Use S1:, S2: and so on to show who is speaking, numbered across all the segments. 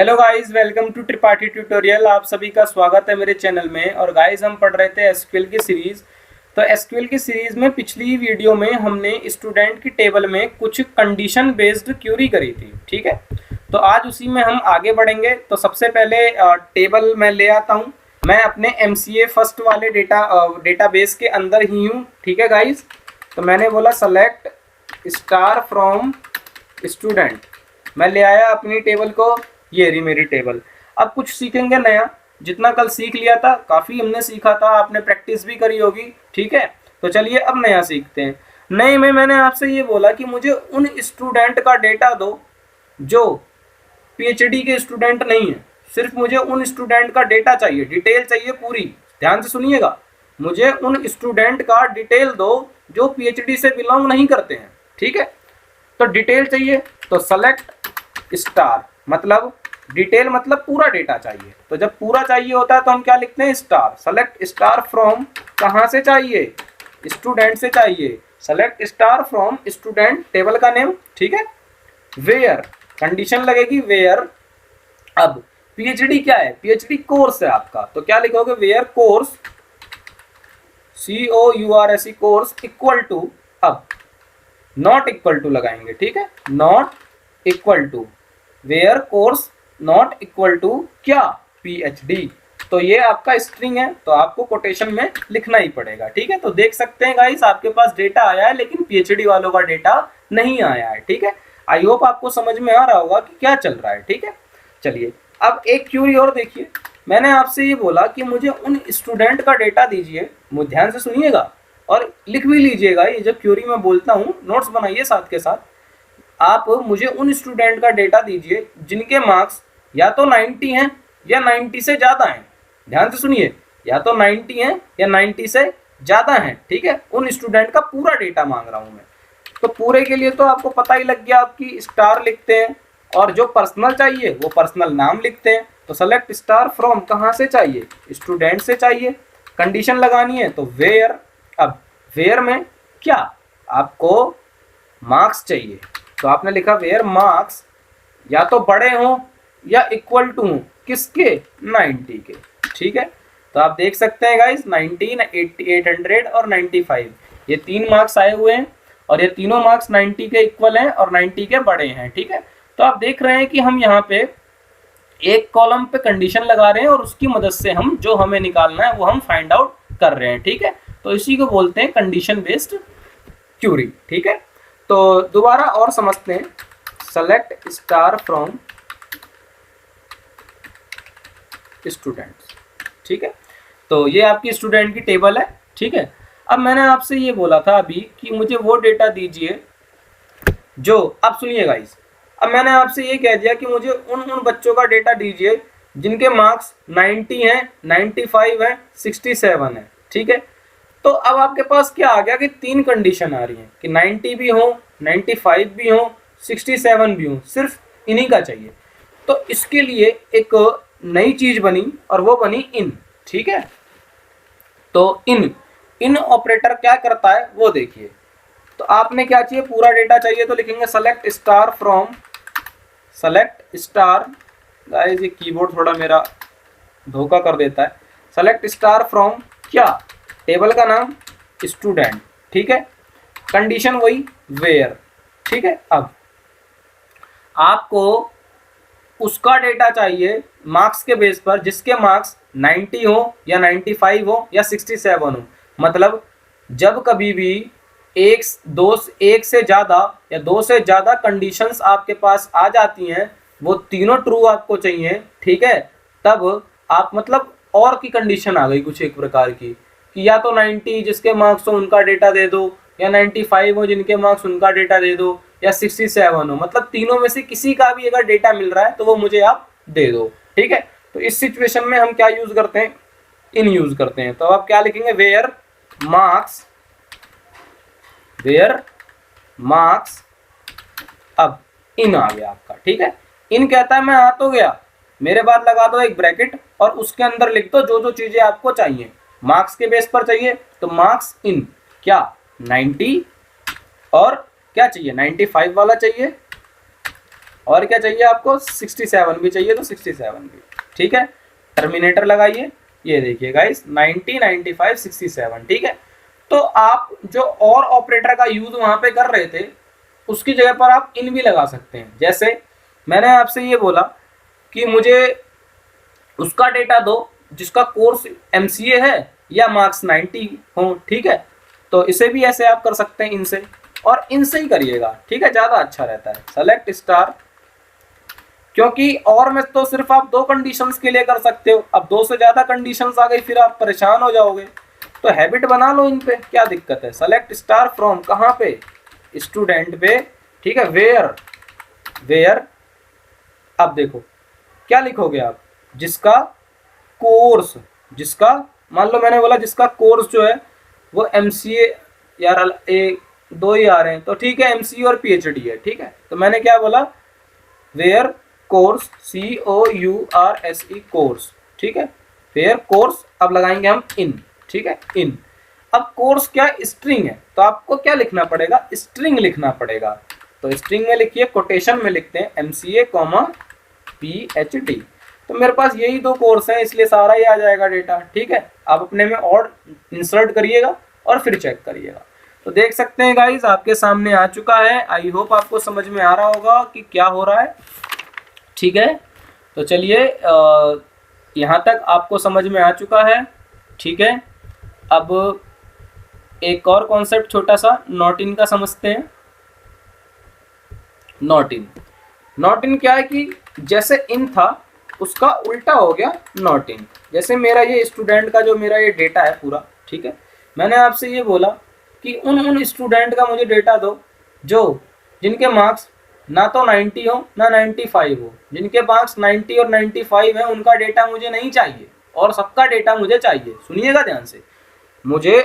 S1: Hello guys, welcome to Tripathi tutorial. आप सभी का स्वागत है मेरे चैनल में। और गाइस, हम पढ़ रहे थे एसक्यूएल की सीरीज़। तो एसक्यूएल की सीरीज़ में पिछली वीडियो में हमने स्टूडेंट की टेबल में कुछ कंडीशन बेस्ड क्यूरी करी थी, ठीक है। तो आज उसी में हम आगे बढ़ेंगे। तो सबसे पहले टेबल मैं ले आता हूँ। मैं अपने MCA फर्स्ट वाले डेटाबेस के अंदर ही हूँ, ठीक है गाइज। तो मैंने बोला सेलेक्ट स्टार फ्रॉम स्टूडेंट, मैं ले आया अपनी टेबल को। ये रही मेरी टेबल। अब कुछ सीखेंगे नया। जितना कल सीख लिया था काफ़ी हमने सीखा था, आपने प्रैक्टिस भी करी होगी, ठीक है। तो चलिए अब नया सीखते हैं। नए में मैंने आपसे ये बोला कि मुझे उन स्टूडेंट का डेटा दो जो PhD के स्टूडेंट नहीं है। सिर्फ मुझे उन स्टूडेंट का डेटा चाहिए, डिटेल चाहिए पूरी। ध्यान से सुनिएगा, मुझे उन स्टूडेंट का डिटेल दो जो PhD से बिलोंग नहीं करते हैं, ठीक है। तो डिटेल चाहिए, तो सेलेक्ट स्टार, मतलब डिटेल मतलब पूरा डेटा चाहिए। तो जब पूरा चाहिए होता है तो हम क्या लिखते हैं, स्टार। सेलेक्ट स्टार फ्रॉम, कहाँ से चाहिए, स्टूडेंट से चाहिए। Select star from student, table का नेम, ठीक है। वेयर, कंडीशन लगेगी वेयर। अब PhD क्या है, PhD कोर्स है आपका, तो क्या लिखोगे, where course, COURS course equal to, अब नॉट इक्वल टू लगाएंगे, ठीक है। Not equal to, where course not equal to क्या, PhD। तो ये आपका स्ट्रिंग है, तो आपको कोटेशन में लिखना ही पड़ेगा, ठीक है। तो देख सकते हैं गाइस, आपके पास डेटा आया है लेकिन PhD वालों का डेटा नहीं आया है, ठीक है। आई होप आपको समझ में आ रहा होगा कि क्या चल रहा है, ठीक है। चलिए अब एक क्यूरी और देखिए। मैंने आपसे ये बोला कि मुझे उन स्टूडेंट का डेटा दीजिए, ध्यान से सुनिएगा और लिख भी लीजिएगा। ये जब क्यूरी में बोलता हूँ नोट्स बनाइए साथ के साथ। आप मुझे उन स्टूडेंट का डेटा दीजिए जिनके मार्क्स या तो 90 हैं या 90 से ज़्यादा हैं। ध्यान से सुनिए, या तो 90 हैं या 90 से ज़्यादा हैं, ठीक है। उन स्टूडेंट का पूरा डेटा मांग रहा हूँ मैं। तो पूरे के लिए तो आपको पता ही लग गया, आपकी स्टार लिखते हैं, और जो पर्सनल चाहिए वो पर्सनल नाम लिखते हैं। तो सेलेक्ट स्टार फ्रॉम, कहाँ से चाहिए, स्टूडेंट से चाहिए। कंडीशन लगानी है तो वेयर। अब वेयर में क्या, आपको मार्क्स चाहिए, तो आपने लिखा वेयर मार्क्स या तो बड़े हों या इक्वल टू हों, किसके, 90 के, ठीक है। तो आप देख सकते हैं गाइस, 90, 800 और 95, ये 3 मार्क्स आए हुए हैं और ये तीनों मार्क्स 90 के इक्वल हैं और 90 के बड़े हैं, ठीक है। तो आप देख रहे हैं कि हम यहाँ पे एक कॉलम पे कंडीशन लगा रहे हैं और उसकी मदद से हम जो हमें निकालना है वो हम फाइंड आउट कर रहे हैं, ठीक है। तो इसी को बोलते हैं कंडीशन बेस्ड क्यूरी, ठीक है। तो दोबारा और समझते हैं। सेलेक्ट स्टार फ्रॉम स्टूडेंट्स, ठीक है। तो ये आपकी स्टूडेंट की टेबल है, ठीक है। अब मैंने आपसे ये बोला था अभी कि मुझे वो डेटा दीजिए जो, अब सुनिए गाइस, अब मैंने आपसे ये कह दिया कि मुझे उन बच्चों का डेटा दीजिए जिनके मार्क्स 90 हैं, 95 हैं, 67 है, ठीक है। तो अब आपके पास क्या आ गया कि 3 कंडीशन आ रही हैं कि 90 भी हो, 95 भी हो, 67 भी हो, सिर्फ इन्हीं का चाहिए। तो इसके लिए एक नई चीज बनी और वो बनी इन, ठीक है। तो इन ऑपरेटर क्या करता है वो देखिए। तो आपने क्या चाहिए, पूरा डेटा चाहिए, तो लिखेंगे select star from, select star, guys ये कीबोर्ड थोड़ा मेरा धोखा कर देता है। सेलेक्ट स्टार फ्रॉम क्या, टेबल का नाम स्टूडेंट, ठीक है। कंडीशन वही वेयर, ठीक है। अब आपको उसका डेटा चाहिए मार्क्स के बेस पर जिसके मार्क्स 90 हो या 95 हो या 67 हो। मतलब जब कभी भी एक से ज़्यादा या 2 से ज़्यादा कंडीशंस आपके पास आ जाती हैं, वो तीनों ट्रू आपको चाहिए, ठीक है। तब आप, मतलब और की कंडीशन आ गई कुछ एक प्रकार की कि या तो 90 जिसके मार्क्स हो उनका डेटा दे दो, या 95 हो जिनके मार्क्स उनका डेटा दे दो, या 67 हो, मतलब तीनों में से किसी का भी अगर डेटा मिल रहा है तो वो मुझे आप दे दो, ठीक है। तो इस सिचुएशन में हम क्या यूज करते हैं, इन यूज करते हैं। तो आप क्या लिखेंगे, वेयर मार्क्स, वेयर मार्क्स, अब इन आ गया आपका, ठीक है। इन कहता है मैं आ तो गया, मेरे बाद लगा दो एक ब्रैकेट और उसके अंदर लिख दो जो जो चीजें आपको चाहिए। मार्क्स के बेस पर चाहिए तो मार्क्स इन क्या, 90, और क्या चाहिए, 95 वाला चाहिए, और क्या चाहिए आपको, 67 भी चाहिए तो 67 भी, ठीक है। टर्मिनेटर लगाइए, ये देखिए गाइस 90, 95, 67, ठीक है। तो आप जो और ऑपरेटर का यूज वहां पे कर रहे थे उसकी जगह पर आप इन भी लगा सकते हैं। जैसे मैंने आपसे ये बोला कि मुझे उसका डेटा दो जिसका कोर्स एमसीए है या मार्क्स 90 हो, ठीक है। तो इसे भी ऐसे आप कर सकते हैं इनसे, और इनसे ही करिएगा, ठीक है, ज्यादा अच्छा रहता है। सेलेक्ट स्टार, क्योंकि और में तो सिर्फ आप 2 कंडीशंस के लिए कर सकते हो, अब 2 से ज्यादा कंडीशंस आ गई फिर आप परेशान हो जाओगे। तो हैबिट बना लो इन पे, क्या दिक्कत है। सेलेक्ट स्टार फ्रॉम, कहाँ पे, स्टूडेंट पे, ठीक है। वेयर अब देखो क्या लिखोगे आप, जिसका कोर्स, जिसका, मान लो मैंने बोला जिसका कोर्स जो है वो एमसीए, यार एक 2 ही आ रहे हैं तो ठीक है, एमसीए और पीएचडी है, ठीक है। तो मैंने क्या बोला, वेयर कोर्स, COURSE कोर्स, ठीक है। वेयर कोर्स, अब लगाएंगे हम इन, ठीक है, इन। अब कोर्स क्या स्ट्रिंग है तो आपको क्या लिखना पड़ेगा, स्ट्रिंग लिखना पड़ेगा। तो स्ट्रिंग में लिखिए, कोटेशन में लिखते हैं MCA, PhD। तो मेरे पास यही 2 कोर्स हैं इसलिए सारा ही आ जाएगा डेटा, ठीक है। आप अपने में और इंसर्ट करिएगा और फिर चेक करिएगा। तो देख सकते हैं गाइज आपके सामने आ चुका है। आई होप आपको समझ में आ रहा होगा कि क्या हो रहा है, ठीक है। तो चलिए यहाँ तक आपको समझ में आ चुका है, ठीक है। अब एक और कॉन्सेप्ट छोटा सा नॉट इन का समझते हैं। नॉट इन क्या है कि जैसे इन था उसका उल्टा हो गया नॉट इन। जैसे मेरा ये स्टूडेंट का जो मेरा ये डेटा है पूरा, ठीक है, मैंने आपसे ये बोला कि उन स्टूडेंट का मुझे डेटा दो जो जिनके मार्क्स ना तो 90 हो ना 95 हो। जिनके मार्क्स 90 और 95 है उनका डेटा मुझे नहीं चाहिए और सबका डेटा मुझे चाहिए। सुनिएगा ध्यान से, मुझे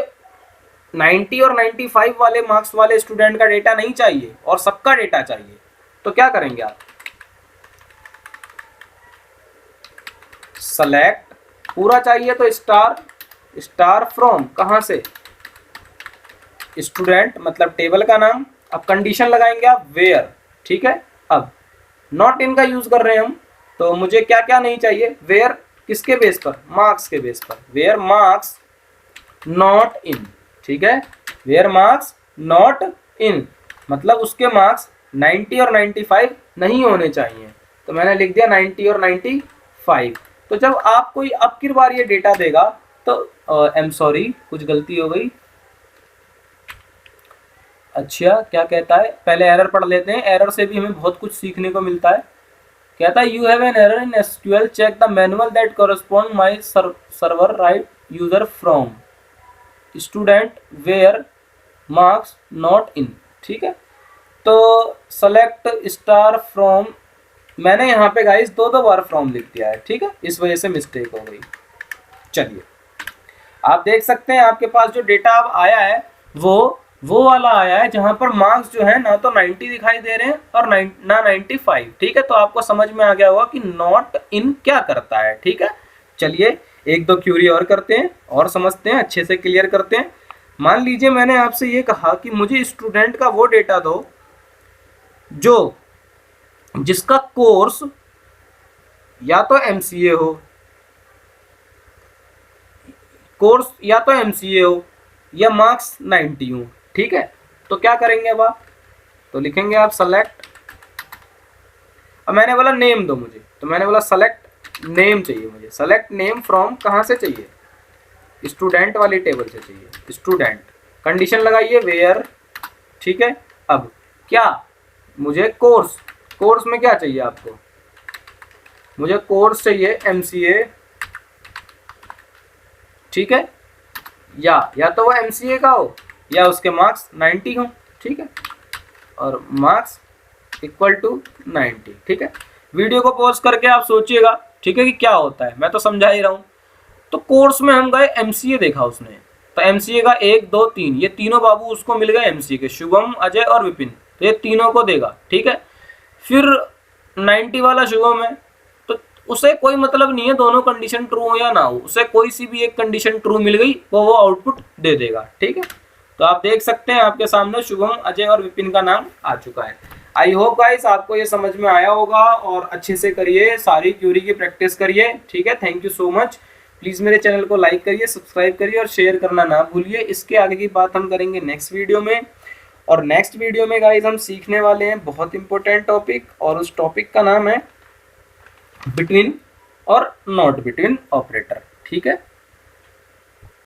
S1: 90 और 95 वाले मार्क्स वाले स्टूडेंट का डेटा नहीं चाहिए और सबका डेटा चाहिए। तो क्या करेंगे आप, सेलेक्ट, पूरा चाहिए तो स्टार फ्रॉम, कहां से, स्टूडेंट मतलब टेबल का नाम। अब कंडीशन लगाएंगे आप वेयर, ठीक है। अब नॉट इन का यूज कर रहे हैं हम, तो मुझे क्या क्या नहीं चाहिए, वेयर किसके बेस पर, मार्क्स के बेस पर, वेयर मार्क्स नॉट इन, ठीक है। वेयर मार्क्स नॉट इन मतलब उसके मार्क्स 90 और 95 नहीं होने चाहिए। तो मैंने लिख दिया 90 और 95। तो जब आप कोई अब की बार ये डेटा देगा तो सॉरी कुछ गलती हो गई। अच्छा क्या कहता है, पहले एरर पढ़ लेते हैं, एरर से भी हमें बहुत कुछ सीखने को मिलता है। कहता है you have an error in SQL, check the manual that correspond my server right user from student where marks not in, ठीक है। तो सेलेक्ट स्टार फ्रॉम, मैंने यहाँ पे गाइस 2 बार फ्रॉम लिख दिया है, ठीक है, इस वजह से मिस्टेक हो गई। चलिए आप देख सकते हैं आपके पास जो डेटा अब आया है वो वाला आया है जहां पर मार्क्स जो है ना तो 90 दिखाई दे रहे हैं और ना 95, ठीक है। तो आपको समझ में आ गया होगा कि नॉट इन क्या करता है, ठीक है। चलिए 1-2 क्यूरी और करते हैं और समझते हैं, अच्छे से क्लियर करते हैं। मान लीजिए मैंने आपसे ये कहा कि मुझे स्टूडेंट का वो डेटा दो जो जिसका कोर्स या तो MCA हो, कोर्स या तो MCA हो या मार्क्स 90 हो, ठीक है। तो क्या करेंगे अब आप, तो लिखेंगे आप सेलेक्ट, अब मैंने बोला नेम दो मुझे, तो मैंने बोला सेलेक्ट नेम चाहिए मुझे। सेलेक्ट नेम फ्रॉम कहाँ से चाहिए, स्टूडेंट वाली टेबल से चाहिए, स्टूडेंट। कंडीशन लगाइए वेयर, ठीक है। अब क्या मुझे कोर्स में क्या चाहिए आपको, मुझे कोर्स चाहिए MCA, ठीक है। या तो वो MCA का हो या उसके मार्क्स 90 हो, ठीक है, और मार्क्स इक्वल टू 90, ठीक है। वीडियो को पॉज करके आप सोचिएगा, ठीक है, कि क्या होता है, मैं तो समझा ही रहा हूँ। तो कोर्स में हम गए, MCA देखा उसने, तो MCA का 1 2 3 ये तीनों बाबू उसको मिल गए MCA के, शुभम, अजय और विपिन, तो ये तीनों को देगा, ठीक है। फिर 90 वाला शुभम है तो उसे कोई मतलब नहीं है दोनों कंडीशन ट्रू हो या ना हो, उसे कोई सी भी एक कंडीशन ट्रू मिल गई वो आउटपुट दे देगा, ठीक है। तो आप देख सकते हैं आपके सामने शुभम, अजय और विपिन का नाम आ चुका है। आई होप गाइस आपको ये समझ में आया होगा और अच्छे से करिए, सारी क्यूरी की प्रैक्टिस करिए, ठीक है। Thank you so much. Please मेरे चैनल को लाइक करिए, सब्सक्राइब करिए और शेयर करना ना भूलिए। इसके आगे की बात हम करेंगे नेक्स्ट वीडियो में। और नेक्स्ट वीडियो में गाइस हम सीखने वाले हैं बहुत इंपॉर्टेंट टॉपिक, और उस टॉपिक का नाम है बिटवीन और नॉट बिटवीन ऑपरेटर, ठीक है।